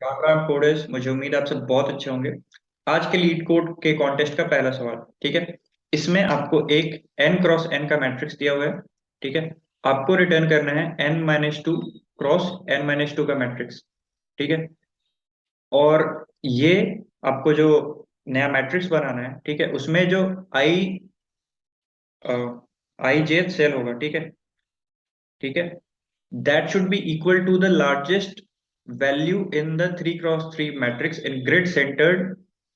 राम राम कोडेस, मुझे उम्मीद है आप सब बहुत अच्छे होंगे। आज के लीड कोड के कॉन्टेस्ट का पहला सवाल। ठीक है। इसमें आपको एक n क्रॉस n का मैट्रिक्स दिया हुआ है। ठीक है। आपको रिटर्न करना है n-2 क्रॉस n-2 का मैट्रिक्स। ठीक है। और ये आपको जो नया मैट्रिक्स बनाना है, ठीक है, उसमें जो आई आई जेथ सेल होगा, ठीक है, ठीक है, that should be equal to the largest value in the 3 cross 3 matrix in grid centered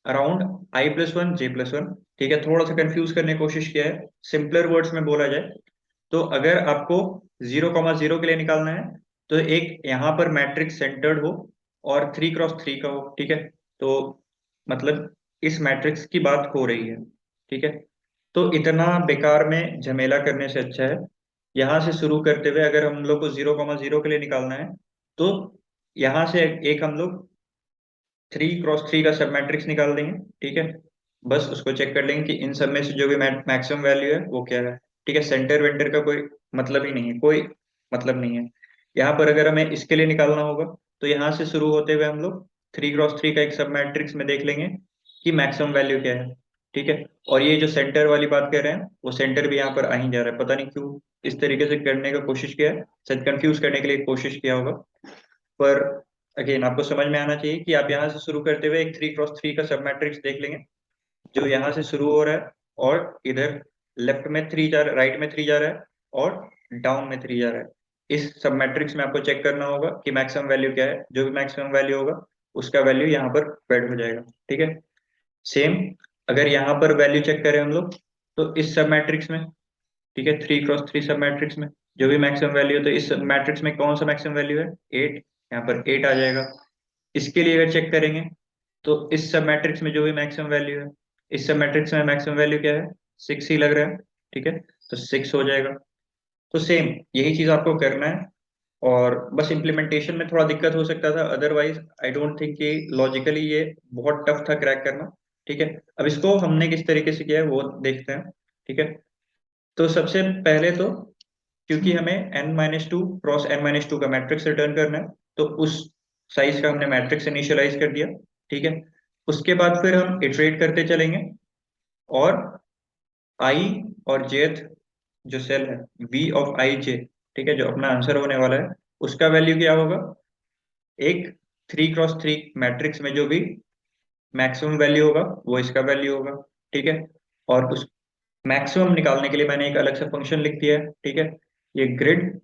around I plus 1 j plus 1। ठीक है, थोड़ा सा कंफ्यूज करने की कोशिश किया है। सिंपलर वर्ड्स में बोला जाए तो अगर आपको 0,0 के लिए निकालना है तो एक यहाँ पर मैट्रिक्स सेंटर्ड हो और 3 क्रॉस 3 का हो। ठीक है। तो मतलब इस मैट्रिक्स की बात हो रही है। ठीक है। तो इतना बेकार में झमेला करने से अच्छा है यहाँ से शुरू करते हुए, अगर हम लोग को 0,0 के लिए निकालना है तो यहाँ से एक हम लोग 3 क्रॉस 3 का सब मैट्रिक्स निकाल देंगे। ठीक है। बस उसको चेक कर लेंगे कि इन सब में से जो भी मैक्सिमम वैल्यू है वो क्या है। ठीक है। सेंटर वेंटर का कोई मतलब ही नहीं है, कोई मतलब नहीं है। यहाँ पर अगर हमें इसके लिए निकालना होगा तो यहाँ से शुरू होते हुए हम लोग 3 क्रॉस 3 का एक सब मैट्रिक्स में देख लेंगे कि मैक्सिमम वैल्यू क्या है। ठीक है। और ये जो सेंटर वाली बात कर रहे हैं वो सेंटर भी यहाँ पर आ ही जा रहा है, पता नहीं क्यों इस तरीके से करने का कोशिश किया है, शायद कंफ्यूज करने के लिए कोशिश किया होगा। पर अगेन आपको समझ में आना चाहिए कि आप यहाँ से शुरू करते हुए एक 3 क्रॉस 3 का सब मैट्रिक्स देख लेंगे जो यहाँ से शुरू हो रहा है और इधर लेफ्ट में 3 जा रहा है, राइट में 3 जा रहा है और डाउन में 3 जा रहा है। इस सब मैट्रिक्स में आपको चेक करना होगा कि मैक्सिमम वैल्यू क्या है। जो भी मैक्सिमम वैल्यू होगा उसका वैल्यू यहाँ पर फेड हो जाएगा। ठीक है। सेम अगर यहाँ पर वैल्यू चेक करें हम लोग तो इस सब मैट्रिक्स में, ठीक है, 3 क्रॉस 3 सब मैट्रिक्स में जो भी मैक्सिमम वैल्यू है तो इस मैट्रिक्स में कौन सा मैक्सिमम वैल्यू है? 8। यहाँ पर 8 आ जाएगा। इसके लिए अगर चेक करेंगे तो इस सब मैट्रिक्स में जो भी मैक्सिमम वैल्यू है, इस सब मैट्रिक्स में मैक्सिमम वैल्यू क्या है? 6 ही लग रहा है। ठीक है। तो 6 हो जाएगा। तो सेम यही चीज आपको करना है। और बस इम्प्लीमेंटेशन में थोड़ा दिक्कत हो सकता था, अदरवाइज आई डोंट थिंक कि लॉजिकली ये बहुत टफ था क्रैक करना। ठीक है। अब इसको हमने किस तरीके से किया है वो देखते हैं। ठीक है। तो सबसे पहले तो क्योंकि हमें n-2 क्रॉस n-2 का मैट्रिक्स रिटर्न करना है तो उस साइज का हमने मैट्रिक्स इनिशियलाइज कर दिया। ठीक है। उसके बाद फिर हम इटरेट करते चलेंगे और आई और जेथ जो सेल है v ऑफ आई जे, ठीक है, जो अपना आंसर होने वाला है उसका वैल्यू क्या होगा? एक 3 क्रॉस 3 मैट्रिक्स में जो भी मैक्सिमम वैल्यू होगा वो इसका वैल्यू होगा। ठीक है। और उस मैक्सिमम निकालने के लिए मैंने एक अलग से फंक्शन लिख दिया है। ठीक है। ये ग्रिड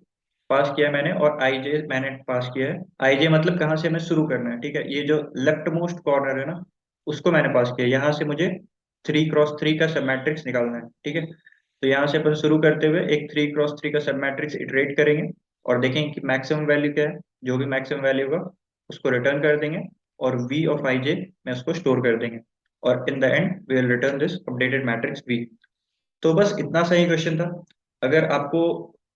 पास किया है मैंने और आई जे मैंने पास किया है। आई जे मतलब कहाँ से हमें शुरू करना है। ठीक है। ये जो लेफ्ट मोस्ट कॉर्नर है ना उसको मैंने पास किया, यहाँ से मुझे 3 क्रॉस 3 का सब मैट्रिक्स निकालना है। ठीक है। तो यहाँ से अपन शुरू करते हुए एक 3 क्रॉस 3 का सब मैट्रिक्स इटरेट करेंगे और देखेंगे कि मैक्सिमम वैल्यू क्या है। जो भी मैक्सिमम वैल्यू होगा उसको रिटर्न कर देंगे और v ऑफ आई जे में उसको स्टोर कर देंगे और in the end we will return this updated matrix v। तो बस इतना सही क्वेश्चन था। अगर आपको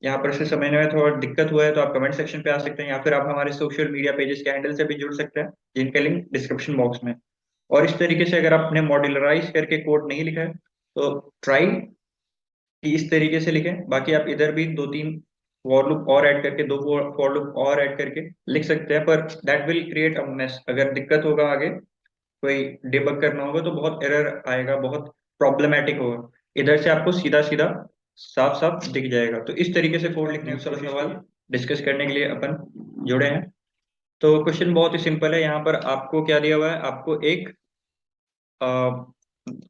यहाँ पर से समझने में थोड़ा दिक्कत हुआ है तो आप कमेंट सेक्शन पे आ सकते हैं या फिर आप हमारे सोशल मीडिया पेजेस के हैंडल से भी जुड़ सकते हैं जिनके लिंक डिस्क्रिप्शन बॉक्स में। और इस तरीके से अगर आपने मॉड्यूलराइज करके कोड नहीं लिखा है तो ट्राई कि इस तरीके से लिखें। बाकी आप इधर भी दो तीन फॉर लूप और ऐड करके, दो फॉर लूप और ऐड करके लिख सकते हैं, पर that will create a mess. अगर दिक्कत होगा आगे कोई डिबग करना होगा तो बहुत एरर आएगा, बहुत प्रॉब्लमेटिक होगा। इधर से आपको सीधा सीधा साफ साफ दिख जाएगा। तो इस तरीके से कोड लिखने का सवाल डिस्कस करने के लिए अपन जुड़े हैं। तो क्वेश्चन बहुत ही सिंपल है। यहाँ पर आपको क्या दिया हुआ है? आपको एक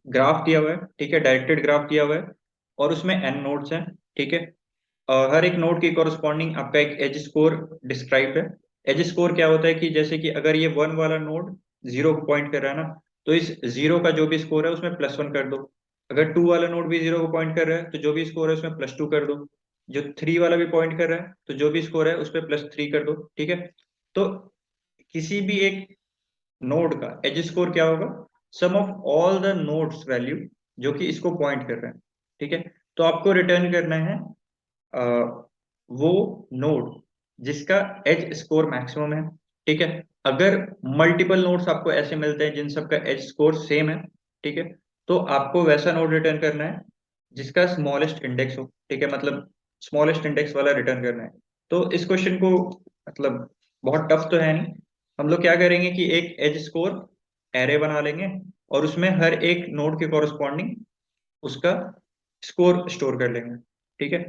ग्राफ दिया हुआ है। ठीक है। डायरेक्टेड ग्राफ दिया हुआ है और उसमें n नोड्स हैं। ठीक है। हर एक नोड की कॉरस्पॉन्डिंग आपका एक एज स्कोर डिस्क्राइब है। एज स्कोर क्या होता है कि जैसे कि अगर ये 1 वाला नोड 0 को पॉइंट कर रहा है ना तो इस 0 का जो भी स्कोर है उसमें +1 कर दो। अगर 2 वाला नोड भी 0 को पॉइंट कर रहा है तो जो भी स्कोर है उसमें +2 कर दो। जो 3 वाला भी पॉइंट कर रहा है तो जो भी स्कोर है उस पर +3 कर दो। ठीक है। तो किसी भी एक नोड का एज स्कोर क्या होगा? Sum of all the nodes value जो कि इसको पॉइंट कर रहे हैं। ठीक है। तो आपको रिटर्न करना है अ, वो नोड जिसका एज स्कोर मैक्सिमम है। ठीक है। अगर मल्टीपल नोड्स आपको ऐसे मिलते हैं जिन सबका एज स्कोर सेम है, ठीक है, तो आपको वैसा नोड रिटर्न करना है जिसका स्मॉलेस्ट इंडेक्स हो। ठीक है। मतलब स्मॉलेस्ट इंडेक्स वाला रिटर्न करना है। तो इस क्वेश्चन को मतलब बहुत टफ तो है नहीं, हम लोग क्या करेंगे कि एक एज स्कोर एरे बना लेंगे और उसमें हर एक नोड के कॉरस्पॉन्डिंग उसका स्कोर स्टोर कर लेंगे। ठीक है,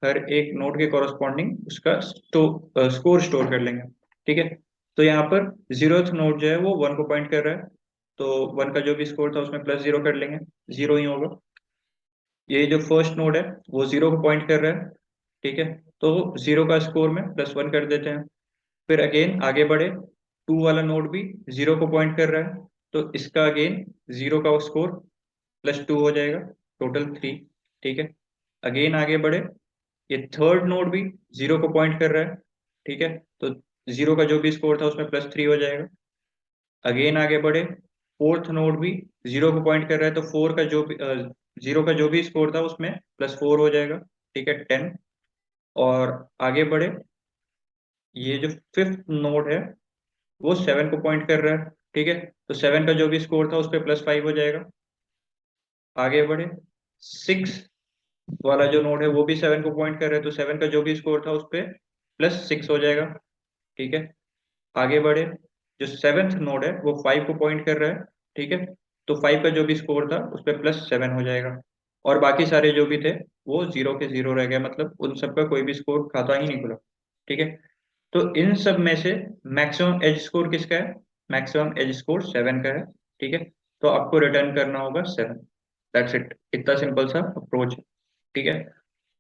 हर एक नोड के कॉरस्पॉन्डिंग उसका स्कोर स्टोर कर लेंगे। ठीक है, तो यहाँ पर जीरोथ नोड जो है वो वन को पॉइंट कर रहा है, तो वन का जो भी स्कोर था उसमें प्लस जीरो कर लेंगे, जीरो ही होगा। ये जो फर्स्ट नोड है वो जीरो को पॉइंट कर रहा है। ठीक है, तो जीरो का स्कोर में प्लस वन कर देते हैं। फिर अगेन आगे बढ़े, टू वाला नोड भी जीरो को पॉइंट कर रहा है, तो इसका अगेन जीरो का स्कोर प्लस टू हो जाएगा, टोटल थ्री। ठीक है, अगेन आगे बढ़े, ये थर्ड नोड भी जीरो को पॉइंट कर रहा है। ठीक है, तो जीरो का जो भी स्कोर था उसमें प्लस थ्री हो जाएगा। अगेन आगे बढ़े, फोर्थ नोड भी जीरो को पॉइंट कर रहा है, तो फोर का जो भी जीरो का जो भी स्कोर था उसमें प्लस फोर हो जाएगा। ठीक है, टेन। और आगे बढ़े, ये जो फिफ्थ नोड है वो सेवन को पॉइंट कर रहा है। ठीक है, तो सेवन का जो भी स्कोर था उस पर प्लस फाइव हो जाएगा। आगे बढ़े, सिक्स वाला जो नोड है वो भी सेवन को पॉइंट कर रहा है, तो सेवन का जो भी स्कोर था उस पर प्लस सिक्स हो जाएगा। ठीक है, आगे बढ़े, जो सेवेंथ नोड है वो फाइव को पॉइंट कर रहा है। ठीक है, तो फाइव का जो भी स्कोर था उस पर प्लस सेवन हो जाएगा। और बाकी सारे जो भी थे वो जीरो के जीरो रह गए, मतलब उन सबका कोई भी स्कोर खाता ही नहीं खुला। ठीक है, तो इन सब में से मैक्सिमम एज स्कोर किसका है? मैक्सिमम एज स्कोर सेवन का है। ठीक है, तो आपको रिटर्न करना होगा सेवन। दैट्स इट, इतना सिंपल सा अप्रोच है। ठीक है,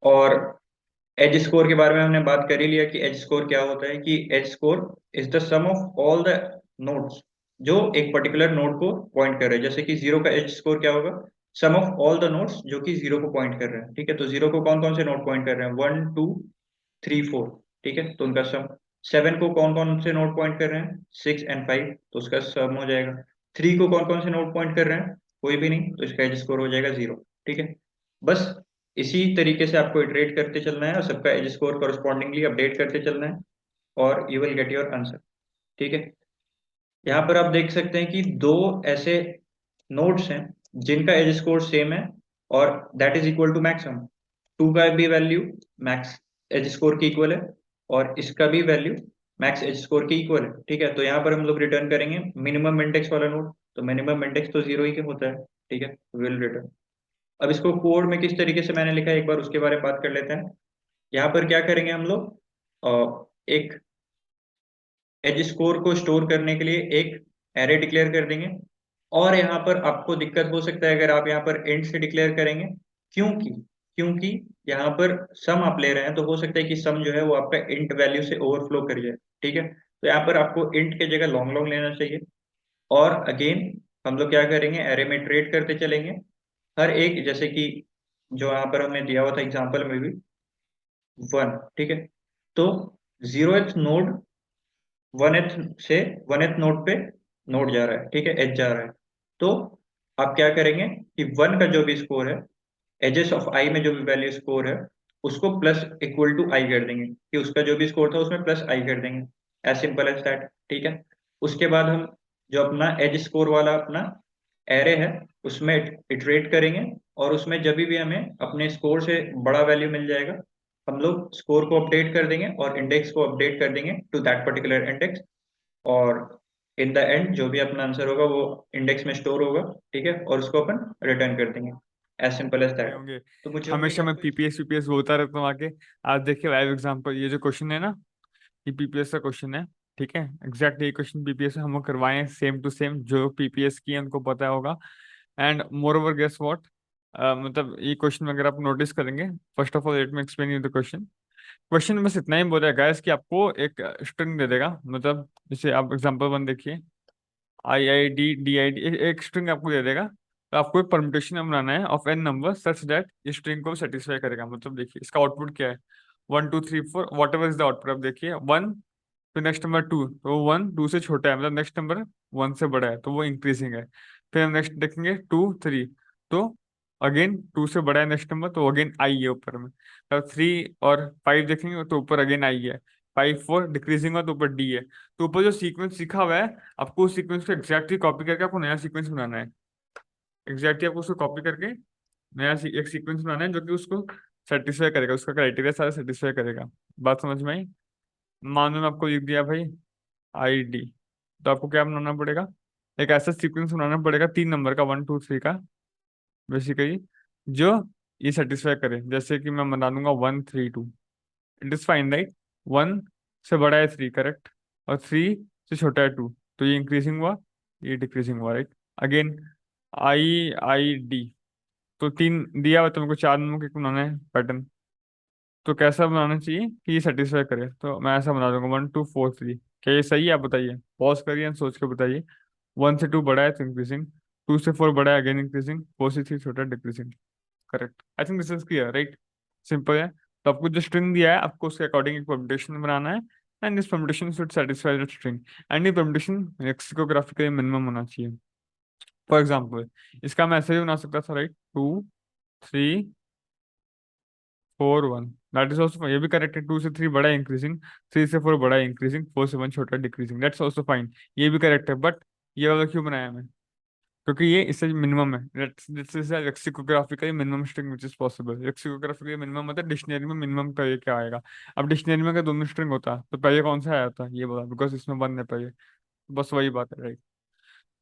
और एज स्कोर के बारे में हमने बात कर ही लिया कि एज स्कोर क्या होता है, कि edge score is the sum of all the nodes जो एक पर्टिकुलर नोड को पॉइंट कर रहे हैं। जैसे कि जीरो का एज स्कोर क्या होगा? Sum of all the nodes जो कि जीरो को पॉइंट कर रहे हैं। ठीक है, तो जीरो को कौन कौन से नोड पॉइंट कर रहे हैं? One, two, three, four. ठीक है, तो उनका सम। सेवन को कौन कौन से नोड पॉइंट कर रहे हैं? सिक्स एंड फाइव, तो उसका सम हो जाएगा। थ्री को कौन कौन से नोड पॉइंट कर रहे हैं? कोई भी नहीं, तो इसका एज स्कोर हो जाएगा जीरो। ठीक है, बस इसी तरीके से आपको इटरेट करते चलना है और सबका एज स्कोर करस्पॉन्डिंगली अपडेट करते चलना है, और you will get your answer. ठीक है, यहाँ पर आप देख सकते हैं कि दो ऐसे नोड्स हैं जिनका एज स्कोर सेम है और that is equal to maximum. Two का भी वैल्यू मैक्स एज स्कोर की इक्वल है और इसका भी वैल्यू मैक्स एज स्कोर की इक्वल है। ठीक है, तो यहाँ पर हम लोग रिटर्न करेंगे मिनिमम इंडेक्स वाला नोड, तो मिनिमम इंडेक्स तो जीरो ही के होता है। ठीक है, विल रिटर्न। अब इसको कोड में किस तरीके से मैंने लिखा है एक बार उसके बारे में बात कर लेते हैं। यहाँ पर क्या करेंगे हम लोग, एक एज स्कोर को स्टोर करने के लिए एक एरे डिक्लेयर कर देंगे। और यहाँ पर आपको दिक्कत हो सकता है अगर आप यहाँ पर इंट से डिक्लेयर करेंगे, क्योंकि क्योंकि यहाँ पर सम आप ले रहे हैं, तो हो सकता है कि सम जो है वो आपका इंट वैल्यू से ओवरफ्लो कर जाए। ठीक है, तो यहाँ पर आपको इंट के जगह लॉन्ग लॉन्ग लेना चाहिए। और अगेन हम लोग क्या करेंगे, एरे में ट्रेड करते चलेंगे। हर एक, जैसे कि जो यहाँ पर हमने दिया हुआ था एग्जांपल में भी, वन। ठीक है, तो जीरोथ नोड वन एथ से वन एथ नोड पे नोड जा रहा है। ठीक है, एज जा रहा है, तो आप क्या करेंगे कि वन का जो भी स्कोर है, एजेस ऑफ आई में जो भी वैल्यू स्कोर है, उसको प्लस इक्वल टू आई कर देंगे, कि उसका जो भी स्कोर था उसमें प्लस आई कर देंगे। As simple as that. ठीक है, उसके बाद हम जो अपना एज स्कोर वाला अपना एरे है उसमें इटरेट करेंगे, और उसमें जब भी हमें अपने स्कोर से बड़ा वैल्यू मिल जाएगा, हम लोग स्कोर को अपडेट कर देंगे और इंडेक्स को अपडेट कर देंगे टू दैट पर्टिकुलर इंडेक्स। और इन द एंड जो भी अपना आंसर होगा वो इंडेक्स में स्टोर होगा। ठीक है, और उसको अपन रिटर्न कर देंगे। एज सिंपल एज होंगे दैट। होंगे। तो मुझे उम्मीद हमेशा है मैं आपको पीपीएस पीपीएस बोलता रहता हूँ आगे। आप देखिए लाइव एग्जांपल, ये जो क्वेश्चन है ना, ये पीपीएस का क्वेश्चन है। ठीक है, एग्जैक्ट ये क्वेश्चन पीपीएस से हम लोग करवाए हैं, सेम टू सेम, जो पीपीएस की है उनको पता होगा। And moreover guess what, मतलब ये क्वेश्चन अगर आप नोटिस करेंगे, first of all let me explain you the question. Question में बस इतना ही बोला है गाइस कि आपको एक स्ट्रिंग दे देगा, मतलब जैसे आप एग्जांपल वन देखिए, I I D D I D, एक स्ट्रिंग आपको दे देगा। तो आपको एक परम्यूटेशन बनाना है of n number such that इस स्ट्रिंग को सेटिस्फाई करेगा। मतलब देखिए इसका आउटपुट क्या है, one two three four, whatever is the output. आप देखिए वन, फिर नेक्स्ट नंबर टू, तो वन टू से छोटा है, मतलब नेक्स्ट नंबर वन से बड़ा है, तो वो इंक्रीजिंग है। फिर हम नेक्स्ट देखेंगे टू थ्री, तो अगेन टू से बड़ा है नेक्स्ट नंबर, तो अगेन आई है ऊपर में। तब थ्री और फाइव देखेंगे तो ऊपर अगेन आई है। फाइव फोर डिक्रीजिंग है तो ऊपर डी है। तो ऊपर जो सीक्वेंस लिखा हुआ है, आपको उस सीक्वेंस को एग्जैक्टली कॉपी करके आपको नया सीक्वेंस बनाना है। एग्जैक्टली आपको उसको कॉपी करके एक सीक्वेंस बनाना है जो कि उसको सेटिस्फाई करेगा, उसका क्राइटेरिया सारा सेटिस्फाई करेगा। बात समझ में आई? मान लो मैं आपको लिख दिया भाई ID, तो आपको क्या बनाना पड़ेगा, एक ऐसा सीक्वेंस बनाना पड़ेगा 3 नंबर का, 1 2 3 का बेसिकली, जो ये सेटिस्फाई करे। जैसे कि मैं बना दूंगा 1 3 2, इट इज फाइन राइट। 1 से बड़ा है 3, करेक्ट, और 3 से छोटा है 2, तो ये इंक्रीजिंग हुआ, ये डिक्रीजिंग हुआ, राइट। अगेन I D, तो 3 दिया हुआ, तुमको 4 नंबर का बनाना है पैटर्न, तो कैसा बनाना चाहिए कि ये सेटिस्फाई करे, तो मैं ऐसा बना दूंगा 1 2 4 3। क्या ये सही है? आप बताइए, पॉज करिए and सोच के बताइए। 1 से 2 बड़ा है तो इंक्रीजिंग, 2 से 4 बड़ा है अगेन इंक्रीजिंग, 4 से 3 छोटा decreasing. Correct, I think this is clear right, simple है। तो आपको जो स्ट्रिंग दिया है, आपको उसके अकॉर्डिंग एक परम्यूटेशन बनाना है, and this permutation should satisfy that string, and ये परम्यूटेशन लेक्सिकोग्राफिकली मिनिमम होना चाहिए। फॉर एग्जाम्पल, इसका मैं ऐसे भी बना सकता था राइट, 2 3 4 1, दैट इज ऑल्सो, ये भी करेक्ट है। 2 से 3 बड़ा है इंक्रीजिंग, 3 से 4 बड़ा है इंक्रीजिंग, 4 से 1 छोटा डिक्रीजिंग, दैट्स ऑल्सो फाइन, ये भी करेक्ट है। बट ये वाला क्यों बनाया मैं? क्योंकि ये इससे मिनिमम है, this is lexicographically minimum string which is possible. Lexicographically minimum मतलब डिक्शनरी में मिनिमम का ये क्या आएगा। अब डिक्शनरी में अगर दोनों स्ट्रिंग होता तो पहले कौन सा आया था, ये बोला, बिकॉज इसमें 1 है पहले, बस वही बात है राइट।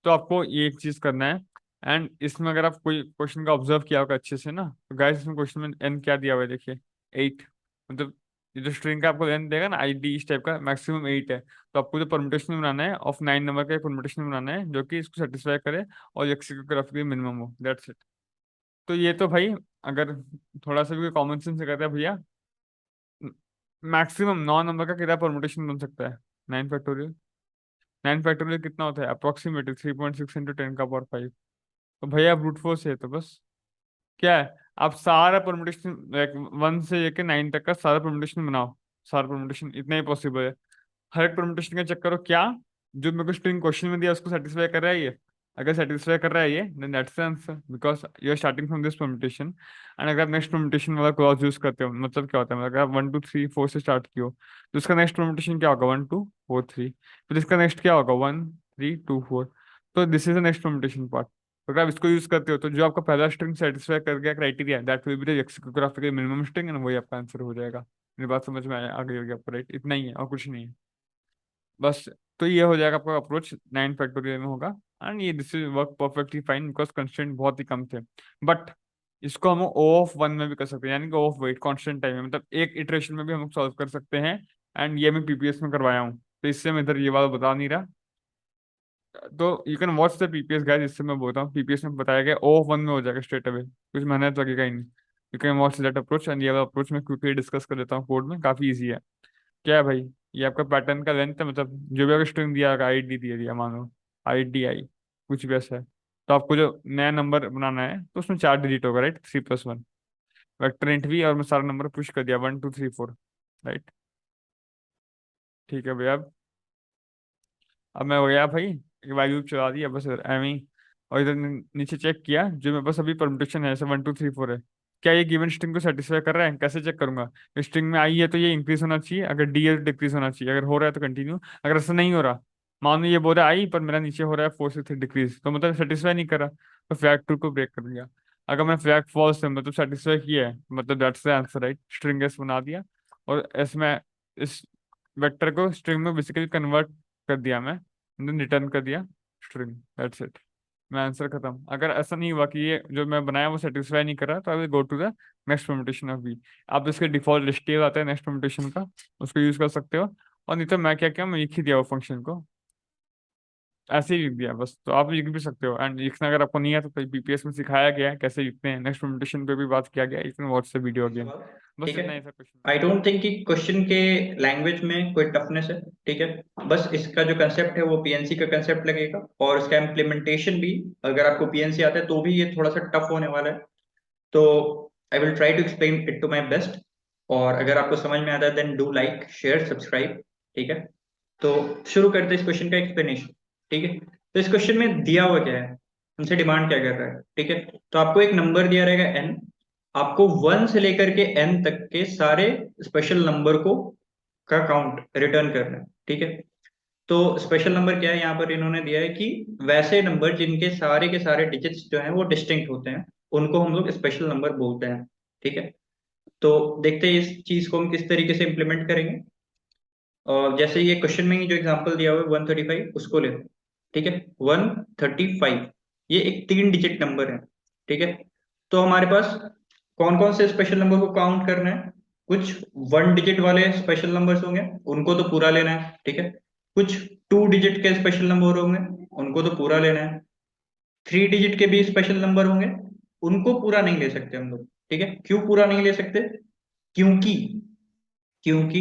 तो आपको ये एक चीज करना है। एंड इसमें अगर आप कोई क्वेश्चन का ऑब्जर्व किया होगा अच्छे से ना, तो गाइस इसमें क्वेश्चन में एन क्या दिया हुआ है देखिए, 8। मतलब ये जो स्ट्रिंग का आपको लेंथ देगा ना ID, इस टाइप का मैक्सिमम 8 है। तो आपको जो परमुटेशन बनाना है ऑफ 9 नंबर का एक परमुटेशन बनाना है जो कि इसको सेटिस्फाई करे और लेक्सिकोग्राफिकली मिनिमम हो, दैट्स इट। तो ये तो भाई, अगर थोड़ा सा भी कॉमन सेंस से कहता है भैया, मैक्सिमम 9 नंबर का कितना परमुटेशन बन सकता है, 9 फैक्टोरियल। 9 फैक्टोरियल कितना होता है अप्रोक्सीमेटली 3.6 × 10⁵ तो भैया ब्रूट फोर्स है तो बस, क्या है, आप सारा परमुटेशन लाइक 1 से लेकर 9 तक का सारा परमुटेशन बनाओ, सारा परमुटेशन इतना ही पॉसिबल है। हर एक परमुटेशन का चेक करो क्या जो मेरे को स्ट्रिंग क्वेश्चन में दिया उसको सेटिस्फाई कर रहा है ये। अगर सेटिस्फाई कर रहा है ये, then that's the answer, because you are starting from this permutation. And अगर नेक्स्ट परमुटेशन वाला क्लॉज यूज करते हो, मतलब क्या होता है, मतलब अगर 1 2 3 4 से स्टार्ट किया तो उसका नेक्स्ट परमुटेशन क्या होगा, 1 2 4 3, फिर इसका नेक्स्ट क्या होगा, 1 3 2 4। तो this is the next permutation part. तो अगर आप इसको यूज करते हो तो जो आपका पहला स्ट्रिंग सेटिस्फाई कर गया criteria, that will be the lexicographical minimum string, and वही आपका आंसर हो जाएगा। मेरी बात समझ में आ गई होगी आपको राइट, इतना ही है और कुछ नहीं है बस। तो ये हो जाएगा आपका अप्रोच 9 फैक्टोरियल में होगा। एंड ये this is work perfectly fine because constraint बहुत ही कम थे। बट इसको हम O(1) में भी कर सकते हैं, यानी कि O(weight) कांस्टेंट टाइम में, मतलब एक इटरेशन में भी हम लोग सॉल्व कर सकते हैं। एंड ये मैं PPS में करवाया हूँ, तो इससे मैं इधर ये वाला बता नहीं रहा। तो you can watch the PPS guys, इससे मैं बोलता हूँ PPS में बताया गया O(1) में हो जाएगा स्ट्रेट अवे, कुछ मेहनत लगेगा ही नहीं। You can watch that approach, and ये वाला अप्रोच मैं क्विकली डिस्कस कर देता हूँ कोड में, काफी ईजी है। क्या है भाई, ये आपका पैटर्न का लेंथ है, मतलब जो भी आपको स्ट्रिंग दिया होगा ID दिया दिया मानो IDI, कुछ भी ऐसा है। तो आपको जो नया नंबर बनाना है तो उसमें 4 डिजिट होगा राइट, 3+1 वेक्टर इंट भी, और मैं सारा नंबर पुश कर दिया 1 2 3 4 राइट। ठीक है भैया, अब मैं हो गया भाई, एक वैल्यू चला दिया बस एम ही। और इधर नीचे चेक किया, जो मेरे पास अभी परमुटेशन है ऐसे 1 2 3 4 है, क्या ये गिवन स्ट्रिंग को सेटिस्फाई कर रहा है, कैसे चेक करूंगा। स्ट्रिंग में आई है तो ये इंक्रीज होना चाहिए, अगर D है तो डिक्रीज होना चाहिए, अगर हो रहा है तो कंटिन्यू, अगर ऐसा नहीं हो रहा, मान लो ये बोल रहा है आई पर मेरा नीचे हो रहा है 4 से 3 डिक्रीज, तो मतलब सेटिस्फाई नहीं कर रहा, तो फ्लैग 2 को ब्रेक कर दिया। अगर मैं फ्लैग फॉल्स है मतलब सेटिस्फाई किया है, मतलब that's the answer right, string S बना दिया। और एस में इस वेक्टर को स्ट्रिंग में बेसिकली कन्वर्ट कर दिया मैं, देन रिटर्न कर दिया स्ट्रिंग, दैट्स इट। मैं आंसर खत्म। अगर ऐसा नहीं हुआ कि ये जो मैं बनाया वो सेटिस्फाई नहीं कर रहा, तो I will go to the next permutation of b. आप इसके डिफॉल्ट लिस्ट आता है नेक्स्ट परमुटेशन का, उसको यूज कर सकते हो। और नहीं तो मैं क्या किया, मैं लिख ही दिया वो फंक्शन को, ऐसे ही लिख दिया बस। तो आप लिख भी सकते हो, एंड लिखना अगर आपको नहीं आता तो PPS में सिखाया गया है कैसे लिखते हैं, नेक्स्ट परमुटेशन पे भी बात किया गया है, इसमें व्हाट्सएप वीडियो अगेन। सवाल, बस ठीक है। इतना ही था क्वेश्चन। आई डोंट थिंक कि क्वेश्चन के लैंग्वेज में कोई टफनेस है, ठीक है। बस इसका जो कंसेप्ट है वो PNC का कंसेप्ट लगेगा, और इसका इम्प्लीमेंटेशन भी, अगर आपको PNC आता है तो भी ये थोड़ा सा टफ होने वाला है। तो I will try to explain it to my best. और अगर आपको समझ में आता है then do like share subscribe, ठीक है। तो शुरू करते हैं इस क्वेश्चन का एक्सप्लेनेशन, ठीक है। तो इस क्वेश्चन में दिया हुआ क्या है, हमसे डिमांड क्या कर रहा है, ठीक है। तो आपको एक नंबर दिया रहेगा n, आपको 1 से लेकर के n तक के सारे स्पेशल नंबर को का काउंट रिटर्न करना है, ठीक है। तो स्पेशल नंबर क्या है, यहाँ पर इन्होंने दिया है कि वैसे नंबर जिनके सारे के सारे डिजिट्स जो हैं वो डिस्टिंक्ट होते हैं, उनको हम लोग स्पेशल नंबर बोलते हैं। ठीक है, तो देखते हैं इस चीज को हम किस तरीके से इम्प्लीमेंट करेंगे। और जैसे ये क्वेश्चन में ही जो एग्जांपल दिया हुआ है 135, उसको ले। ठीक है, 135 ये एक 3 डिजिट नंबर है। ठीक है, तो हमारे पास कौन कौन से स्पेशल नंबर को काउंट करना है? कुछ 1 डिजिट वाले स्पेशल नंबर्स होंगे, उनको तो पूरा लेना है। ठीक है, कुछ 2 डिजिट के स्पेशल नंबर होंगे, उनको तो पूरा लेना है। 3 डिजिट के भी स्पेशल नंबर होंगे, उनको पूरा नहीं ले सकते हम लोग। ठीक है, क्यों पूरा नहीं ले सकते? क्योंकि क्योंकि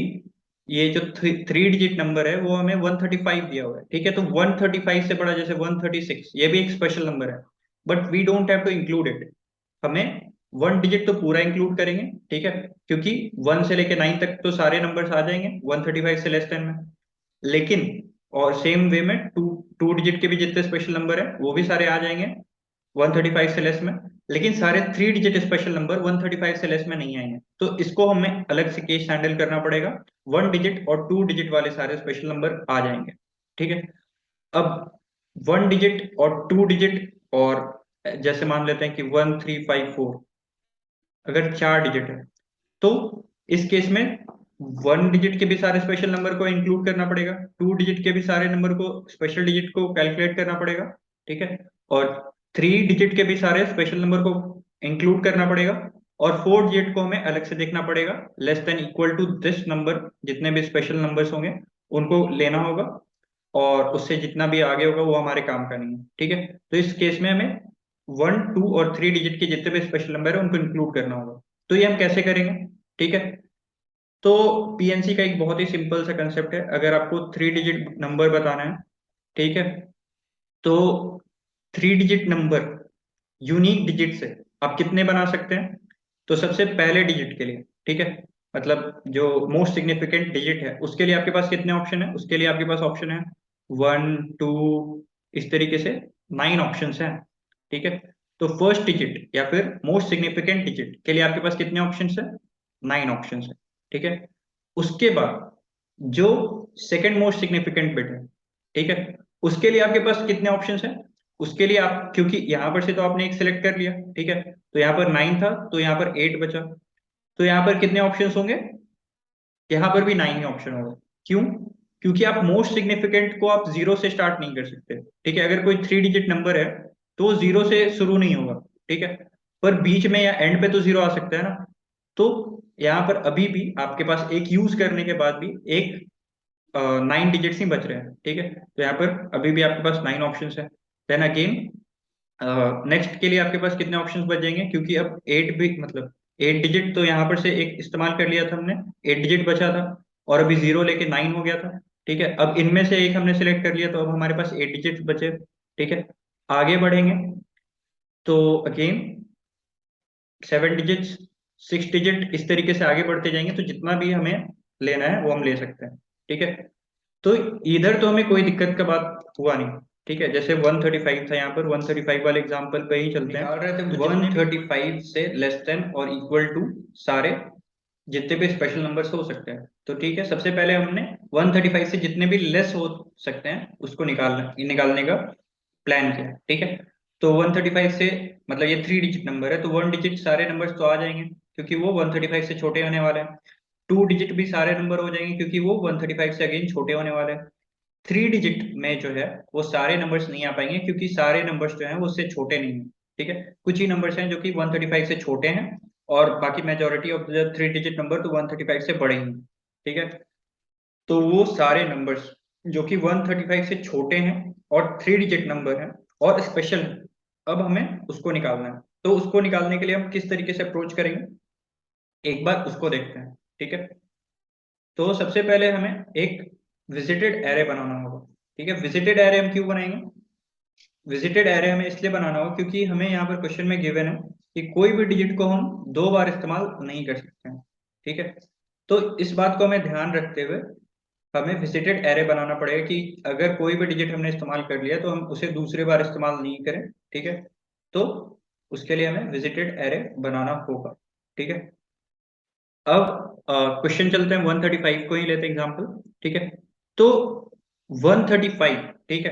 ये जो 3 डिजिट नंबर है वो हमें 135 दिया हुआ है। ठीक है, तो 135 से बड़ा जैसे 136, ये भी एक स्पेशल नंबर है, but we don't have to include it. हमें 1 डिजिट तो पूरा इंक्लूड करेंगे। ठीक है, क्योंकि 1 से लेके 9 तक तो सारे नंबर्स आ जाएंगे 135 से लेस देन में। लेकिन और सेम वे में टू टू डिजिट के भी जितने स्पेशल नंबर है वो भी सारे आ जाएंगे 135 से लेस में। लेकिन सारे 3 डिजिट स्पेशल नंबर 135 से लेस में नहीं आएंगे, तो इसको हमें अलग से केस हैंडल करना पड़ेगा। 1 डिजिट और 2 डिजिट वाले सारे स्पेशल नंबर आ जाएंगे। ठीक है, अब 1 डिजिट और 2 डिजिट, और जैसे मान लेते हैं कि 1354, अगर 4 डिजिट है, तो इस केस में 1 डिजिट के भी सारे स्पेशल नंबर को इंक्लूड करना पड़ेगा, 2 डिजिट के भी सारे नंबर को, स्पेशल डिजिट को कैलकुलेट करना पड़ेगा। ठीक है, और 3 डिजिट के भी सारे स्पेशल नंबर को इंक्लूड करना पड़ेगा, और 4 डिजिट को हमें अलग से देखना पड़ेगा, less than equal to this number. जितने भी स्पेशल नंबर्स होंगे उनको लेना होगा, और उससे जितना भी आगे होगा वो हमारे काम का नहीं है। ठीक है, तो इस केस में हमें 1, 2 और 3 डिजिट के जितने भी स्पेशल नंबर है उनको इंक्लूड करना होगा। तो ये हम कैसे करेंगे? ठीक है, तो पीएनसी का एक बहुत ही सिंपल सा कंसेप्ट है। अगर आपको 3 डिजिट नंबर बताना है, ठीक है, तो 3 डिजिट नंबर यूनिक डिजिट से आप कितने बना सकते हैं? तो सबसे पहले डिजिट के लिए, ठीक है, मतलब जो मोस्ट सिग्निफिकेंट डिजिट है उसके लिए आपके पास कितने ऑप्शन है? उसके लिए आपके पास ऑप्शन है 1, 2, इस तरीके से 9 ऑप्शन हैं। ठीक है, तो फर्स्ट डिजिट या फिर मोस्ट सिग्निफिकेंट डिजिट के लिए आपके पास कितने ऑप्शन है? 9 ऑप्शन है। ठीक है, उसके बाद जो सेकंड मोस्ट सिग्निफिकेंट बिट है, ठीक है, उसके लिए आपके पास कितने ऑप्शन है? उसके लिए आप, क्योंकि यहां पर से तो आपने एक सिलेक्ट कर लिया, ठीक है, तो यहाँ पर 9 था तो यहाँ पर 8 बचा, तो यहाँ पर कितने ऑप्शन होंगे? यहाँ पर भी 9 ही ऑप्शन होगा। क्यों? क्योंकि आप मोस्ट सिग्निफिकेंट को आप 0 से स्टार्ट नहीं कर सकते। ठीक है, अगर कोई 3 डिजिट नंबर है तो 0 से शुरू नहीं होगा। ठीक है, पर बीच में या एंड पे तो 0 आ सकता है ना। तो यहाँ पर अभी भी आपके पास एक यूज करने के बाद भी एक 9 डिजिट्स ही बच रहे हैं। ठीक है, तो यहाँ पर अभी भी आपके पास 9 ऑप्शन है। देन अगेन नेक्स्ट के लिए आपके पास कितने ऑप्शंस बच जाएंगे? क्योंकि अब 8 भी, मतलब 8 डिजिट तो यहाँ पर से एक इस्तेमाल कर लिया था हमने, 8 डिजिट बचा था, और अभी 0 लेके 9 हो गया था। ठीक है, अब इनमें से एक हमने सिलेक्ट कर लिया, तो अब हमारे पास 8 डिजिट बचे। ठीक है, आगे बढ़ेंगे तो अगेन 7 डिजिट्स, 6 डिजिट, इस तरीके से आगे बढ़ते जाएंगे, तो जितना भी हमें लेना है वो हम ले सकते हैं। ठीक है, तो इधर तो हमें कोई दिक्कत का बात हुआ नहीं। ठीक है, जैसे 135 था, यहाँ पर 135 वाले एग्जांपल पे ही चलते हैं। निकाल रहे थे 135 से लेस देन और इक्वल टू सारे जितने भी स्पेशल नंबर्स हो सकते हैं। तो ठीक है, सबसे पहले हमने 135 से जितने भी लेस हो सकते हैं उसको निकालने का प्लान किया। ठीक है, तो 135 से, मतलब ये 3 डिजिट नंबर है, तो 1 डिजिट सारे नंबर्स तो आ जाएंगे क्योंकि वो 135 से छोटे होने वाले हैं। 2 डिजिट भी सारे नंबर हो जाएंगे क्योंकि वो 135 से अगेन छोटे होने वाले हैं। 3 डिजिट में जो है वो सारे नंबर्स नहीं आ पाएंगे क्योंकि सारे नंबर्स जो हैं वो उससे छोटे नहीं हैं। ठीक है, कुछ ही नंबर्स हैं जो कि 135 से छोटे हैं, और बाकी majority of the 3 digit number तो 135 से बड़े ही हैं। ठीक है, तो वो सारे नंबर्स जो कि 135 से छोटे हैं और 3 डिजिट नंबर हैं और स्पेशल है, अब हमें उसको निकालना है। तो उसको निकालने के लिए हम किस तरीके से अप्रोच करेंगे, एक बार उसको देखते हैं। ठीक है, तो सबसे पहले हमें एक विजिटेड एरे बनाना होगा। ठीक है, विजिटेड एरे हम क्यों बनाएंगे? विजिटेड एरे हमें इसलिए बनाना होगा क्योंकि हमें यहाँ पर क्वेश्चन में गिवन है कि कोई भी डिजिट को हम 2 बार इस्तेमाल नहीं कर सकते हैं। ठीक है, तो इस बात को हमें ध्यान रखते हुए हमें विजिटेड एरे बनाना पड़ेगा कि अगर कोई भी डिजिट हमने इस्तेमाल कर लिया तो हम उसे दूसरी बार इस्तेमाल नहीं करें। ठीक है, तो उसके लिए हमें विजिटेड एरे बनाना होगा। ठीक है, अब क्वेश्चन चलते हैं 135 को ही लेते हैं एग्जांपल। ठीक है, तो 135, ठीक है,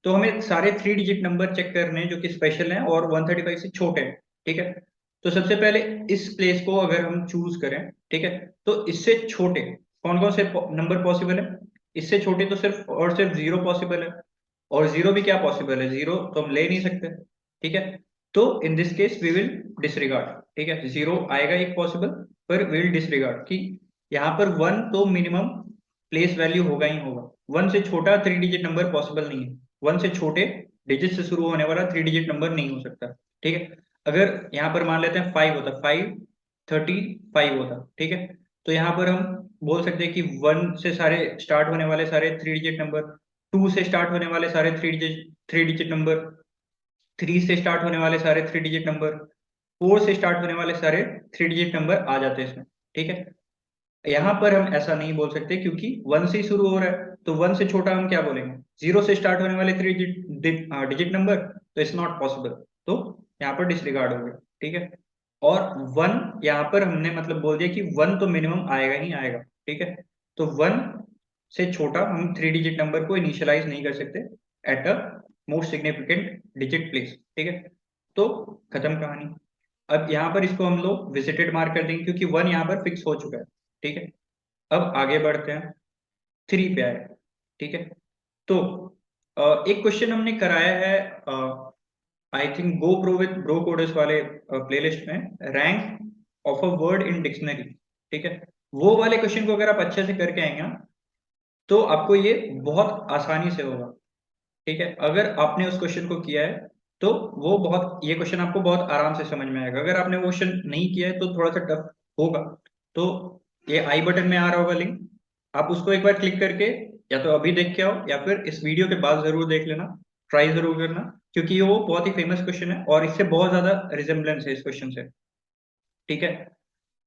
तो हमें सारे 3 डिजिट नंबर चेक करने हैं जो कि स्पेशल हैं और 135 से छोटे हैं। ठीक है। तो सबसे पहले इस प्लेस को अगर हम चूज करें, ठीक है, तो इससे छोटे कौन कौन से नंबर पॉसिबल है? इससे छोटे तो सिर्फ और सिर्फ जीरो पॉसिबल है, और जीरो भी क्या पॉसिबल है, जीरो तो हम ले नहीं सकते, ठीक है। तो in this case we will disregard, ठीक है, जीरो आएगा एक पॉसिबल, पर विल डिसरिगार्ड कि यहाँ पर वन तो मिनिमम प्लेस वैल्यू होगा ही होगा। वन से छोटा थ्री डिजिट नंबर पॉसिबल नहीं है, वन से छोटे डिजिट से शुरू होने वाला थ्री डिजिट नंबर नहीं हो सकता, ठीक है। अगर यहाँ पर मान लेते हैं फाइव होता, फाइव 35 होता, ठीक है, तो यहाँ पर हम बोल सकते हैं कि वन से सारे स्टार्ट होने वाले सारे थ्री डिजिट नंबर, टू से स्टार्ट होने वाले सारे थ्री डिजिट नंबर, थ्री से स्टार्ट होने वाले सारे थ्री डिजिट नंबर, फोर से स्टार्ट होने वाले सारे थ्री डिजिट नंबर आ जाते हैं इसमें, ठीक है। यहाँ पर हम ऐसा नहीं बोल सकते क्योंकि वन से ही शुरू हो रहा है, तो वन से छोटा हम क्या बोलेंगे, जीरो से स्टार्ट होने वाले थ्री डिजिट नंबर, तो इट्स नॉट पॉसिबल, तो यहाँ पर डिसरिगार्ड हो गया, ठीक है। और वन यहाँ पर हमने मतलब बोल दिया कि वन तो मिनिमम आएगा ही आएगा, ठीक है। तो वन से छोटा हम थ्री डिजिट नंबर को इनिशियलाइज नहीं कर सकते at a most significant digit place, ठीक है। तो खत्म कहानी। अब यहाँ पर इसको हम लोग विजिटेड मार्क कर देंगे क्योंकि वन यहाँ पर फिक्स हो चुका है, ठीक है। अब आगे बढ़ते हैं, थ्री पे आए, ठीक है। तो एक क्वेश्चन हमने कराया है, I think go pro with bro coders वाले प्लेलिस्ट में, rank of a word in dictionary, ठीक है। वो वाले क्वेश्चन को अगर आप अच्छे से करके आएंगे ना, तो आपको ये बहुत आसानी से होगा, ठीक है। अगर आपने उस क्वेश्चन को किया है तो वो बहुत, ये क्वेश्चन आपको बहुत आराम से समझ में आएगा। अगर आपने वो क्वेश्चन नहीं किया है तो थोड़ा सा टफ होगा। तो ये आई बटन में आ रहा होगा लिंक, आप उसको एक बार क्लिक करके या तो अभी देख के आओ या फिर इस वीडियो के बाद जरूर देख लेना, ट्राई जरूर करना, क्योंकि वो बहुत ही फेमस क्वेश्चन है और इससे बहुत ज्यादा रिजेम्बलेंस है इस क्वेश्चन से, ठीक है।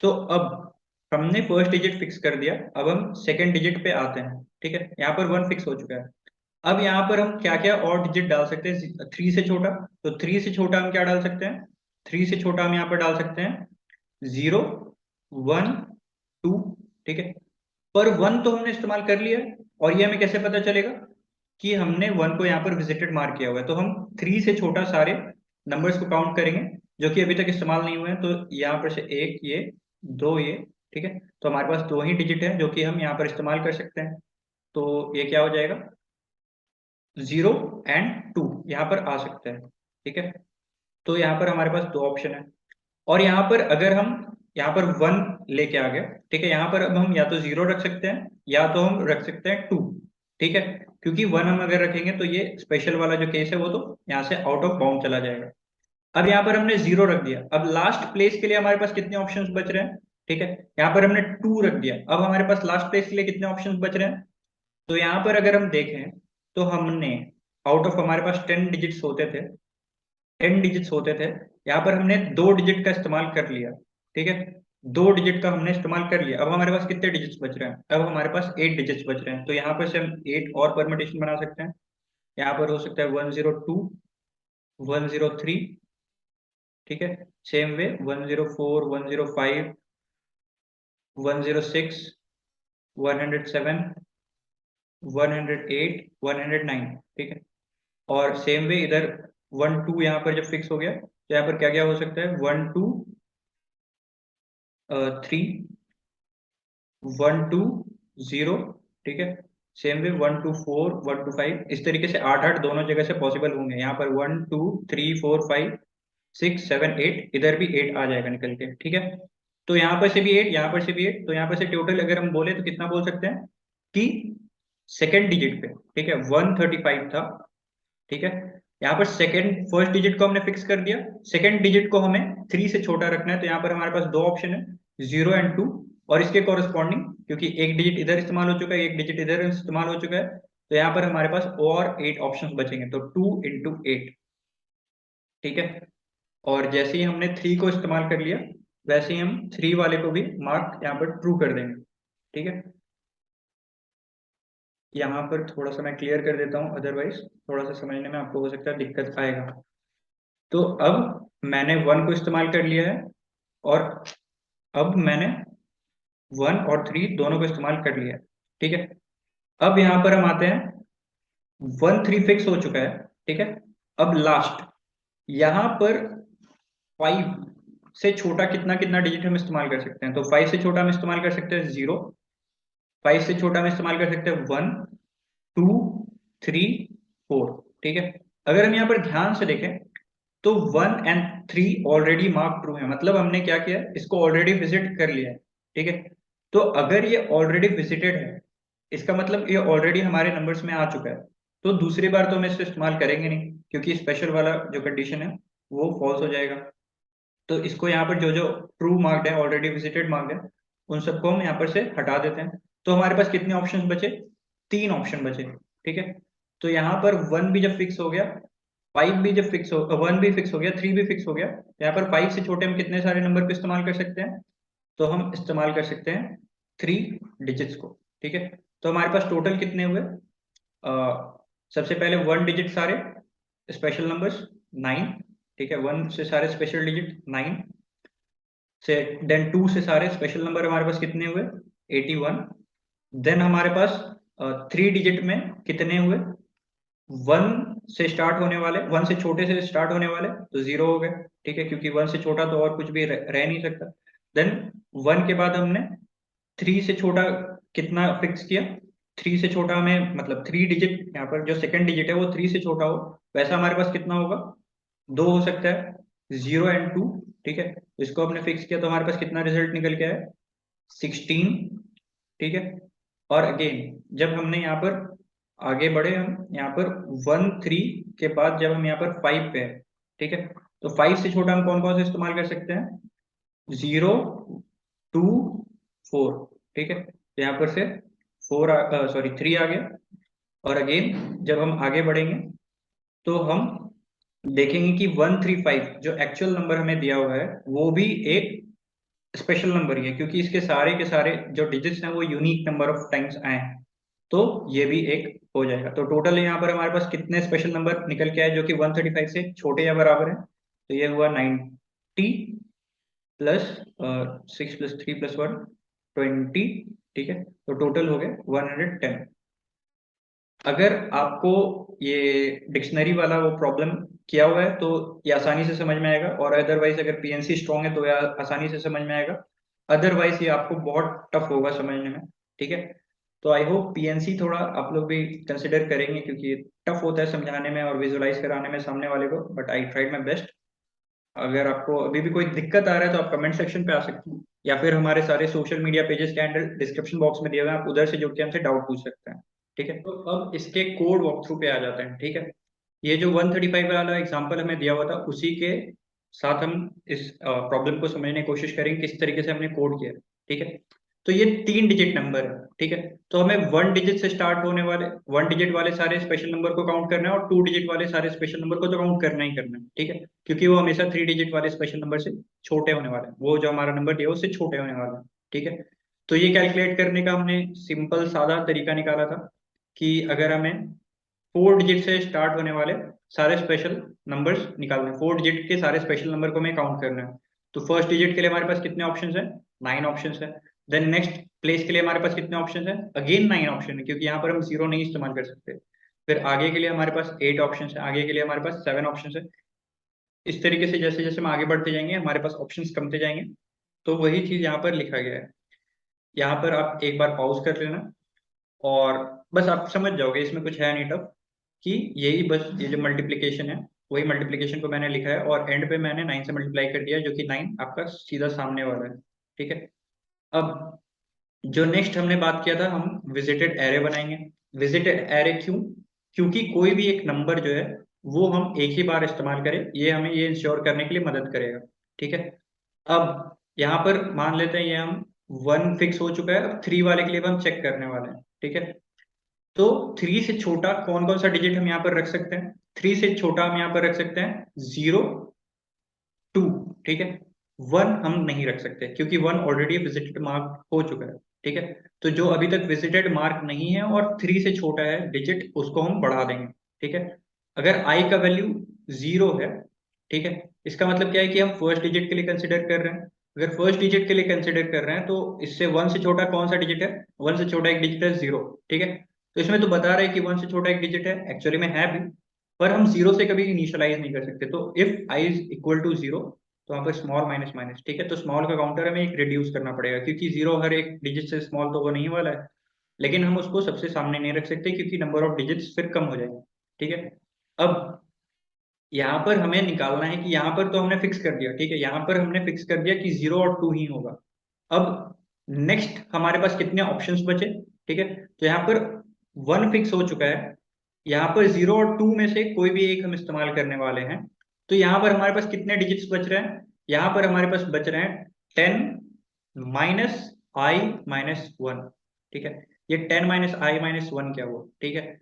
तो अब हमने फर्स्ट डिजिट फिक्स कर दिया, अब हम सेकेंड डिजिट पे आते हैं, ठीक है। यहाँ पर वन फिक्स हो चुका है। अब यहाँ पर हम क्या क्या और डिजिट डाल सकते हैं थ्री से छोटा, तो थ्री से छोटा हम क्या डाल सकते हैं, थ्री से छोटा हम यहाँ पर डाल सकते हैं जीरो, वन, टू, ठीक है। पर वन तो हमने इस्तेमाल कर लिया है, और ये हमें कैसे पता चलेगा कि हमने वन को यहाँ पर विजिटेड मार्क किया हुआ है, तो हम थ्री से छोटा सारे नंबर्स को काउंट करेंगे जो कि अभी तक इस्तेमाल नहीं हुए हैं। तो यहाँ पर से एक ये, दो ये, ठीक है, तो हमारे पास दो ही डिजिट है जो कि हम यहाँ पर इस्तेमाल कर सकते हैं। तो ये क्या हो जाएगा, जीरो एंड टू यहाँ पर आ सकते हैं, ठीक है। तो यहाँ पर हमारे पास दो ऑप्शन है, और यहाँ पर अगर हम यहाँ पर वन लेके आ गए, ठीक है, यहाँ पर अब हम या तो जीरो रख सकते हैं या तो हम रख सकते हैं टू, ठीक है। क्योंकि वन हम अगर रखेंगे तो ये स्पेशल वाला जो केस है वो तो यहाँ से आउट ऑफ बाउंड चला जाएगा। अब यहाँ पर हमने जीरो रख दिया, अब लास्ट प्लेस के लिए हमारे पास कितने ऑप्शंस बच रहे हैं, ठीक है। यहाँ पर हमने टू रख दिया, अब हमारे पास लास्ट प्लेस के लिए कितने ऑप्शंस बच रहे हैं, तो यहाँ पर अगर हम देखें तो हमने आउट ऑफ हमारे पास 10 डिजिट्स होते थे, 10 डिजिट्स होते थे, यहाँ पर हमने दो डिजिट का इस्तेमाल कर लिया, ठीक है। दो डिजिट का हमने इस्तेमाल कर लिया, अब हमारे पास कितने डिजिट्स बच रहे हैं, अब हमारे पास 8 डिजिट्स बच रहे हैं। तो यहाँ पर से हम एट और परमुटेशन बना सकते हैं, यहाँ पर हो सकता है 102, 103, ठीक है। सेम वे 104, 105, 106, 107, 108, 109, ठीक है। और सेम वे इधर वन टू यहाँ पर जब फिक्स हो गया तो यहाँ पर क्या क्या हो सकता है, one two three, one two zero, ठीक है। Same way one two four, one two five, इस तरीके से आठ आठ दोनों जगह से पॉसिबल होंगे। यहाँ पर one two three four five six seven eight, इधर भी एट आ जाएगा निकल के, ठीक है। तो यहाँ पर से भी एट, यहाँ पर से भी एट, तो यहाँ पर से टोटल अगर हम बोले तो कितना बोल सकते हैं कि सेकेंड डिजिट पे, ठीक है, 135 था, ठीक है। यहाँ पर सेकंड फर्स्ट डिजिट को हमने फिक्स कर दिया, सेकंड डिजिट को हमें थ्री से छोटा रखना है, तो यहाँ पर हमारे पास दो ऑप्शन है, जीरो एंड टू, और इसके कॉरेस्पॉन्डिंग क्योंकि एक डिजिट इधर इस्तेमाल हो चुका है, एक डिजिट इधर इस्तेमाल हो चुका है, तो यहाँ पर हमारे पास और 8 ऑप्शन बचेंगे, तो 2 × 8, ठीक है। और जैसे ही हमने थ्री को इस्तेमाल कर लिया वैसे ही हम थ्री वाले को भी मार्क यहाँ पर ट्रू कर देंगे, ठीक है। यहाँ पर थोड़ा सा मैं क्लियर कर देता हूँ, अदरवाइज थोड़ा सा समझने में आपको हो सकता है दिक्कत आएगा। तो अब मैंने वन को इस्तेमाल कर लिया है, और अब मैंने वन और थ्री दोनों को इस्तेमाल कर लिया है, ठीक है। अब यहाँ पर हम आते हैं, वन थ्री फिक्स हो चुका है, ठीक है। अब लास्ट यहाँ पर 5 से छोटा कितना कितना डिजिट हम इस्तेमाल कर सकते हैं? तो 5 से छोटा हम इस्तेमाल कर सकते हैं 0, 5 से छोटा हम इस्तेमाल कर सकते हैं 1, 2, 3, 4। ठीक है, अगर हम यहाँ पर ध्यान से देखें तो 1 एंड 3 ऑलरेडी मार्क ट्रू है, मतलब हमने क्या किया है, इसको ऑलरेडी विजिट कर लिया है। ठीक है, तो अगर ये ऑलरेडी विजिटेड है, इसका मतलब ये ऑलरेडी हमारे नंबर्स में आ चुका है, तो दूसरी बार तो हम इसको इस्तेमाल करेंगे नहीं, क्योंकि स्पेशल वाला जो कंडीशन है वो फॉल्स हो जाएगा। तो इसको यहाँ पर जो जो ट्रू मार्क्ड है, ऑलरेडी विजिटेड मार्क्ड है, उन सबको हम यहाँ पर से हटा देते हैं। तो हमारे पास कितने ऑप्शन बचे? 3 ऑप्शन बचे। ठीक है, तो यहाँ पर 1 भी जब फिक्स हो गया, 5 भी जब फिक्स हो, 1 भी फिक्स हो गया, 3 भी फिक्स हो गया, यहाँ पर 5 से छोटे हम कितने सारे नंबर को इस्तेमाल कर सकते हैं? तो हम इस्तेमाल कर सकते हैं 3 डिजिट्स को। ठीक है, तो हमारे पास टोटल कितने हुए? सबसे पहले 1 डिजिट सारे स्पेशल नंबर्स 9। ठीक है, 1 से सारे स्पेशल डिजिट 9 से, देन 2 से सारे स्पेशल नंबर हमारे पास कितने हुए? 81। देन हमारे पास 3 डिजिट में कितने हुए? 1 से स्टार्ट होने वाले, 1 से छोटे से स्टार्ट होने वाले तो 0 हो गए। ठीक है, क्योंकि 1 से छोटा तो और कुछ भी रह नहीं सकता। देन 1 के बाद हमने 3 से छोटा कितना फिक्स किया? 3 से छोटा हमें, मतलब 3 डिजिट, यहाँ पर जो सेकंड डिजिट है वो 3 से छोटा हो, वैसा हमारे पास कितना होगा? 2 हो सकता है, 0 एंड 2। ठीक है, तो इसको हमने फिक्स किया, तो हमारे पास कितना रिजल्ट निकल के आया? 16। ठीक है, और अगेन जब हमने यहाँ पर आगे बढ़े, हम यहाँ पर 1, 3 के बाद जब हम यहाँ पर 5 पे हैं, ठीक है, तो 5 से छोटा हम कौन कौन से इस्तेमाल कर सकते हैं? 0, 2, 4। ठीक है, तो यहाँ पर से 3 आ गया। और अगेन जब हम आगे बढ़ेंगे तो हम देखेंगे कि 135 जो एक्चुअल नंबर हमें दिया हुआ है वो भी एक स्पेशल नंबर ही है, क्योंकि इसके सारे के सारे जो डिजिट्स हैं वो यूनिक नंबर ऑफ टाइम्स आए हैं, तो ये भी एक हो जाएगा। तो टोटल यहाँ पर हमारे पास कितने स्पेशल नंबर निकल के आए जो कि 135 से छोटे या बराबर है? तो ये हुआ 90 प्लस 6 प्लस 3 प्लस 1, 20। ठीक है, तो टोटल हो गए 110। अगर आपको ये डिक्शनरी वाला वो प्रॉब्लम किया हुआ है तो ये आसानी से समझ में आएगा, और अदरवाइज अगर पीएनसी स्ट्रॉन्ग है तो ये आसानी से समझ में आएगा, अदरवाइज ये आपको बहुत टफ होगा समझने में। ठीक है, तो आई होप पीएनसी थोड़ा आप लोग भी कंसिडर करेंगे, क्योंकि टफ होता है समझाने में और विजुअलाइज कराने में सामने वाले को, but I tried my best. अगर आपको अभी भी कोई दिक्कत आ रहा है तो आप कमेंट सेक्शन पे आ सकते हैं, या फिर हमारे सारे सोशल मीडिया पेजेस के हैंडल डिस्क्रिप्शन बॉक्स में दिए हुए हैं, आप उधर से जुड़ के हमसे डाउट पूछ सकते हैं। ठीक है, तो अब इसके कोड वॉक थ्रू पे आ जाते हैं। ठीक है, ये जो 135 वाला एग्जांपल हमें दिया हुआ था उसी के साथ हम इस प्रॉब्लम को समझने की कोशिश करेंगे किस तरीके से हमने कोड किया है। ठीक है, तो ये 3 डिजिट नंबर है। ठीक है, तो हमें 1 डिजिट से स्टार्ट होने वाले, 1 डिजिट वाले सारे स्पेशल नंबर को काउंट करना है, और 2 डिजिट वाले सारे स्पेशल नंबर को तो काउंट करना ही करना है। ठीक है, क्योंकि वो हमेशा 3 डिजिट वाले स्पेशल नंबर से छोटे होने वाले हैं, वो जो हमारा नंबर दिया है उससे छोटे होने वाले हैं। ठीक है, तो ये कैलकुलेट करने का हमने सिंपल सादा तरीका निकाला था कि अगर हमें 4 डिजिट से स्टार्ट होने वाले सारे स्पेशल नंबर्स निकालने हैं, 4 डिजिट के सारे स्पेशल नंबर को हमें काउंट करना है, तो फर्स्ट डिजिट के लिए हमारे पास कितने ऑप्शंस हैं? 9 ऑप्शंस है। देन नेक्स्ट प्लेस के लिए हमारे पास कितने ऑप्शंस हैं? अगेन 9 ऑप्शन है, क्योंकि यहाँ पर हम 0 नहीं इस्तेमाल कर सकते। फिर आगे के लिए हमारे पास 8 ऑप्शंस है, आगे के लिए हमारे पास 7 ऑप्शंस है। इस तरीके से जैसे जैसे हम आगे बढ़ते जाएंगे हमारे पास ऑप्शंस कमते जाएंगे। तो वही चीज यहाँ पर लिखा गया है। यहाँ पर आप एक बार पॉज कर लेना, और बस आप समझ जाओगे, इसमें कुछ है नहीं टफ, कि यही बस ये जो मल्टीप्लिकेशन है वही मल्टीप्लिकेशन को मैंने लिखा है, और एंड पे मैंने 9 से मल्टीप्लाई कर दिया, जो कि 9 आपका सीधा सामने वाला है। ठीक है, अब जो नेक्स्ट हमने बात किया था, हम विजिटेड एरे बनाएंगे। विजिटेड एरे क्यों? क्योंकि कोई भी एक नंबर जो है वो हम एक ही बार इस्तेमाल करें, ये हमें ये इंश्योर करने के लिए मदद करेगा। ठीक है, अब यहाँ पर मान लेते हैं ये हम 1 फिक्स हो चुका है, अब 3 वाले के लिए हम चेक करने वाले हैं। ठीक है, तो 3 से छोटा कौन कौन सा डिजिट हम यहाँ पर रख सकते हैं? 3 से छोटा हम यहाँ पर रख सकते हैं 0, 2। ठीक है, 1 हम नहीं रख सकते, क्योंकि 1 ऑलरेडी विजिटेड मार्क हो चुका है। ठीक है, तो जो अभी तक विजिटेड मार्क नहीं है और 3 से छोटा है डिजिट, उसको हम बढ़ा देंगे। ठीक है, अगर i का वैल्यू 0 है, ठीक है, इसका मतलब क्या है कि हम फर्स्ट डिजिट के लिए कंसिडर कर रहे हैं। अगर फर्स्ट डिजिट के लिए कंसिडर कर रहे हैं तो इससे 1 से छोटा कौन सा डिजिट है? 1 से छोटा एक डिजिट है 0। ठीक है, तो इसमें तो बता रहा है कि 1 से छोटा एक डिजिट है, एक्चुअली में है भी, पर हम 0 से कभी इनिशियलाइज नहीं कर सकते। तो if i is equal to 0, तो वहाँ पर स्मॉल माइनस माइनस, ठीक है। तो स्मॉल का काउंटर हमें एक रिड्यूस करना पड़ेगा, क्योंकि जीरो हर एक डिजिट से स्मॉल तो वो नहीं वाला है, लेकिन हम उसको सबसे सामने नहीं रख सकते क्योंकि नंबर ऑफ डिजिट्स फिर कम हो जाएंगे, ठीक है। अब यहाँ पर हमें निकालना है कि यहाँ पर तो हमने फिक्स कर दिया, ठीक है, यहाँ पर हमने फिक्स कर दिया कि 0 और 2 ही होगा। अब नेक्स्ट हमारे पास कितने ऑप्शंस बचे, ठीक है। तो यहाँ पर 1 फिक्स हो चुका है, यहाँ पर 0 और 2 में से कोई भी एक हम इस्तेमाल करने वाले हैं। तो यहाँ पर हमारे पास कितने डिजिट्स बच रहे हैं, यहाँ पर हमारे पास बच रहे हैं 10 माइनस आई माइनस 1, ठीक है। ये 10 माइनस आई माइनस 1 क्या हुआ, ठीक है।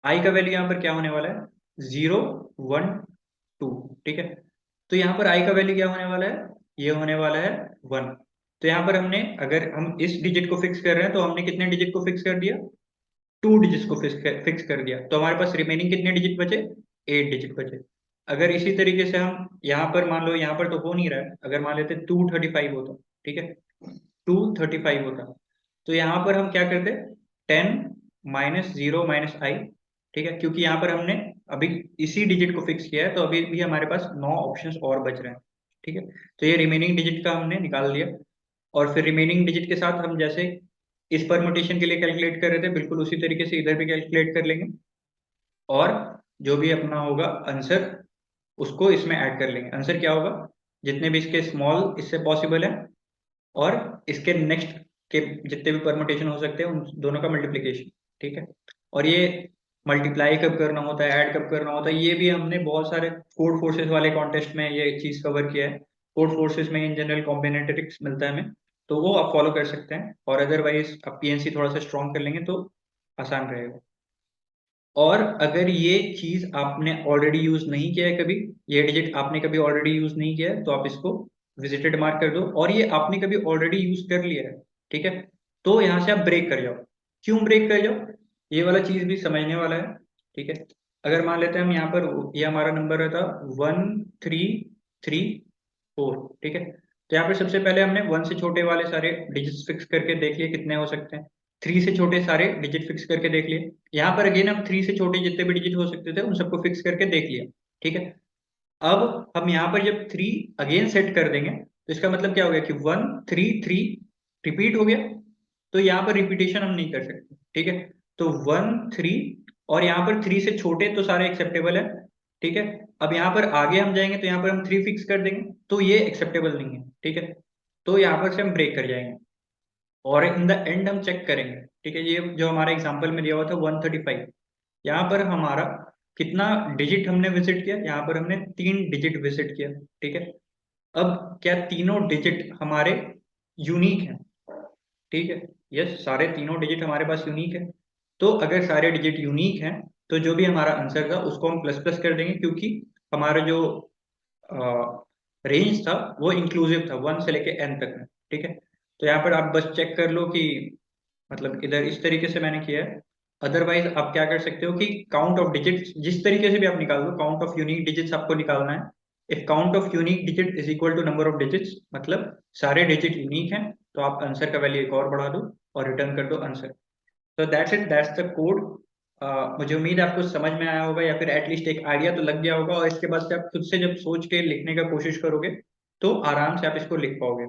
आई का वैल्यू यहाँ पर क्या होने वाला है, 0 1 2, ठीक है। तो यहाँ पर आई का वैल्यू क्या होने वाला है, ये होने वाला है 1। तो यहाँ पर हमने, अगर हम इस डिजिट को फिक्स कर रहे हैं तो हमने कितने डिजिट को फिक्स कर दिया, 2 डिजिट्स को फिक्स कर दिया। तो हमारे पास रिमेनिंग कितने डिजिट बचे, 8 डिजिट बचे। अगर इसी तरीके से हम यहाँ पर मान लो, यहाँ पर तो हो नहीं रहा है, अगर मान लेते 235 होता, ठीक है, 235 होता, तो यहाँ पर हम क्या करते, 10 माइनस 0 माइनस आई, ठीक है, क्योंकि यहाँ पर हमने अभी इसी डिजिट को फिक्स किया है, तो अभी भी हमारे पास 9 ऑप्शंस और बच रहे हैं, ठीक है। तो ये रिमेनिंग डिजिट का हमने निकाल लिया, और फिर रिमेनिंग डिजिट के साथ हम जैसे इस परमुटेशन के लिए कैलकुलेट कर रहे थे, बिल्कुल उसी तरीके से इधर भी कैलकुलेट कर लेंगे, और जो भी अपना होगा आंसर उसको इसमें ऐड कर लेंगे। आंसर क्या होगा, जितने भी इसके स्मॉल इससे पॉसिबल है और इसके नेक्स्ट के जितने भी परमुटेशन हो सकते हैं उन दोनों का मल्टीप्लीकेशन, ठीक है। और ये मल्टीप्लाई कब करना होता है, ऐड कब करना होता है, ये भी हमने बहुत सारे कोड फोर्सेस वाले कॉन्टेस्ट में ये चीज कवर किया है। कोड फोर्सेस में इन जनरल कॉम्बिनेटरिक्स मिलता है हमें, तो वो आप फॉलो कर सकते हैं, और अदरवाइज आप पीएनसी थोड़ा सा स्ट्रॉन्ग कर लेंगे तो आसान रहेगा। और अगर ये चीज आपने ऑलरेडी यूज नहीं किया है कभी, ये डिजिट आपने कभी ऑलरेडी यूज नहीं किया है, तो आप इसको विजिटेड मार्क कर दो, और ये आपने कभी ऑलरेडी यूज कर लिया है, ठीक है, तो यहाँ से आप ब्रेक कर जाओ। क्यों ब्रेक कर जाओ, ये वाला चीज भी समझने वाला है, ठीक है। अगर मान लेते हैं हम यहाँ पर, ये हमारा नंबर रहता 1334, ठीक है। तो यहाँ पर सबसे पहले हमने 1 से छोटे वाले सारे डिजिट्स फिक्स करके देख लिए कितने हो सकते हैं, 3 से छोटे सारे डिजिट फिक्स करके देख लिए। यहाँ पर अगेन हम 3 से छोटे जितने भी डिजिट हो सकते थे उन सबको फिक्स करके देख लिया, ठीक है। अब हम यहाँ पर जब 3 अगेन सेट कर देंगे, तो इसका मतलब क्या हो गया कि 1 3 3 रिपीट हो गया, तो यहाँ पर रिपीटेशन हम नहीं कर सकते, ठीक है। तो 1 3, और यहाँ पर 3 से छोटे तो सारे एक्सेप्टेबल है, ठीक है। अब यहाँ पर आगे हम जाएंगे तो यहाँ पर हम 3 फिक्स कर देंगे, तो ये एक्सेप्टेबल नहीं है, ठीक है। तो यहाँ पर से हम ब्रेक कर जाएंगे, और इन द एंड हम चेक करेंगे, ठीक है। ये जो हमारे एग्जांपल में दिया हुआ था 135, यहाँ पर हमारा कितना डिजिट हमने विजिट किया, यहाँ पर हमने 3 डिजिट विजिट किया, ठीक है। अब क्या तीनों डिजिट हमारे यूनिक हैं, ठीक है, यस, सारे तीनों डिजिट हमारे पास यूनिक है। तो अगर सारे डिजिट यूनिक हैं, तो जो भी हमारा आंसर था उसको हम प्लस प्लस कर देंगे, क्योंकि हमारा जो रेंज था वो इंक्लूसिव था 1 से लेके n तक में, ठीक है। तो यहाँ पर आप बस चेक कर लो कि, मतलब इधर इस तरीके से मैंने किया है। अदरवाइज आप क्या कर सकते हो कि काउंट ऑफ डिजिट्स जिस तरीके से भी आप निकाल दो, काउंट ऑफ यूनिक डिजिट्स आपको निकालना है। If count of unique digit is equal to number of digits, मतलब सारे डिजिट यूनिक हैं, तो आप आंसर का वैल्यू एक और बढ़ा दो और रिटर्न कर दो आंसर। तो that's it, that's the code. मुझे उम्मीद है आपको समझ में आया होगा, या फिर एटलीस्ट एक आइडिया तो लग गया होगा, और इसके बाद से आप खुद से जब सोच के लिखने का कोशिश करोगे तो आराम से आप इसको लिख पाओगे।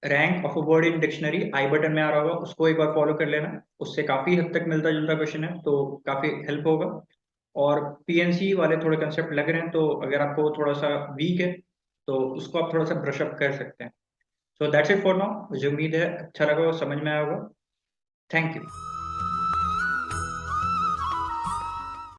Rank of a word in dictionary I button में आ रहा होगा, उसको एक बार फॉलो कर लेना, उससे काफी हद तक मिलता जुलता क्वेश्चन है, तो काफी हेल्प होगा। और पीएनसी वाले थोड़े कंसेप्ट लग रहे हैं, तो अगर आपको थोड़ा सा वीक है तो उसको आप थोड़ा सा ब्रश अप कर सकते हैं। So that's it for now, मुझे उम्मीद है अच्छा लगा और समझ में आया होगा। Thank you.